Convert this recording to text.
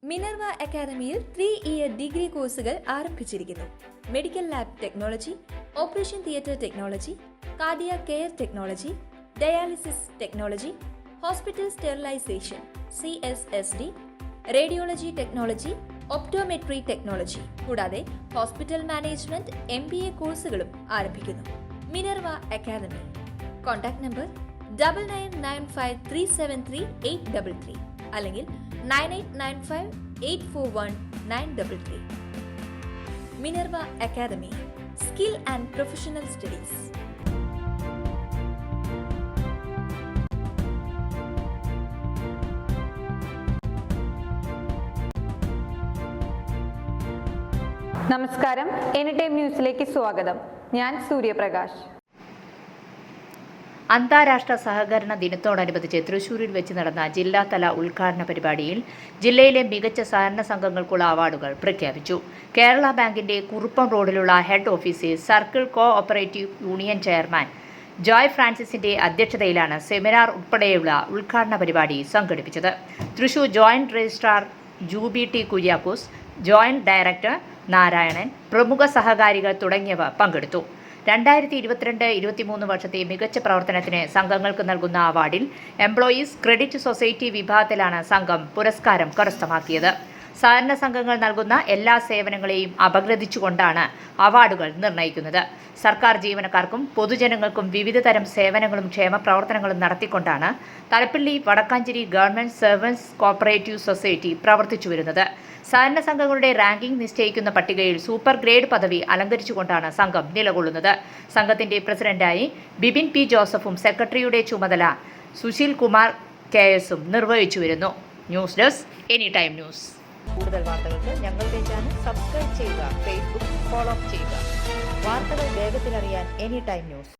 Minerva അക്കാദമിയിൽ 3-ഇയർ degree കോഴ്സുകൾ ആരംഭിച്ചിരിക്കുന്നു. Medical lab technology, operation theatre technology, cardiac care technology, dialysis technology, hospital sterilisation CSSD, radiology technology, optometry technology കൂടാതെ hospital management MBA കോഴ്സുകളും ആരംഭിക്കുന്നു. Minerva academy. Contact number 9995373833 അല്ലെങ്കിൽ 9895841933. Minerva academy, skill and professional studies. നമസ്കാരം, anytime ന്യൂസിലേക്ക് സ്വാഗതം. ഞാൻ സൂര്യപ്രകാശ്. അന്താരാഷ്ട്ര സഹകരണ ദിനത്തോടനുബന്ധിച്ച് തൃശൂരിൽ വെച്ച് നടന്ന ജില്ലാതല ഉദ്ഘാടന പരിപാടിയിൽ ജില്ലയിലെ മികച്ച സഹകരണ സംഘങ്ങൾക്കുള്ള അവാർഡുകൾ പ്രഖ്യാപിച്ചു. കേരള ബാങ്കിന്റെ കുറുപ്പം റോഡിലുള്ള ഹെഡ് ഓഫീസിൽ circle cooperative union chairman Joy ഫ്രാൻസിസിന്റെ അധ്യക്ഷതയിലാണ് സെമിനാർ ഉൾപ്പെടെയുള്ള ഉദ്ഘാടന പരിപാടി സംഘടിപ്പിച്ചത്. Thrissur joint registrar Juby T Kuriakose, joint director Narayanan, പ്രമുഖ സഹകാരികൾ തുടങ്ങിയവർ പങ്കെടുത്തു. 2022-23 വർഷത്തെ മികച്ച പ്രവർത്തനത്തിന് സംഘങ്ങൾക്ക് നൽകുന്ന അവാർഡിൽ എംപ്ലോയീസ് ക്രെഡിറ്റ് സൊസൈറ്റി വിഭാഗത്തിലാണ് സംഘം പുരസ്കാരം കരസ്ഥമാക്കിയത്. സഹകരണ സംഘങ്ങൾ നൽകുന്ന എല്ലാ സേവനങ്ങളെയും അപഗ്രഥിച്ചുകൊണ്ടാണ് അവാർഡുകൾ നിർണ്ണയിക്കുന്നത്. സർക്കാർ ജീവനക്കാർക്കും പൊതുജനങ്ങൾക്കും വിവിധ തരം സേവനങ്ങളും ക്ഷേമ പ്രവർത്തനങ്ങളും നടത്തിക്കൊണ്ടാണ് Thalappilly Vadakkanchery government servants cooperative society പ്രവർത്തിച്ചു വരുന്നത്. സഹകരണ സംഘങ്ങളുടെ റാങ്കിംഗ് നിശ്ചയിക്കുന്ന പട്ടികയിൽ സൂപ്പർ ഗ്രേഡ് പദവി അലങ്കരിച്ചുകൊണ്ടാണ് സംഘം നിലകൊള്ളുന്നത്. സംഘത്തിന്റെ പ്രസിഡന്റായി ബിബിൻ P. ജോസഫും സെക്രട്ടറിയുടെ ചുമതല സുശീൽ കുമാർ KS നിർവഹിച്ചു വരുന്നു. News desk anytime news. കൂടുതൽ വാർത്തകൾക്ക് ഞങ്ങളുടെ ചാനൽ സബ്സ്ക്രൈബ് ചെയ്യുക, ഫേസ്ബുക്ക് ഫോളോ ചെയ്യുക. വാർത്തകൾ വേഗത്തിലറിയാൻ എനിടൈം ന്യൂസ്.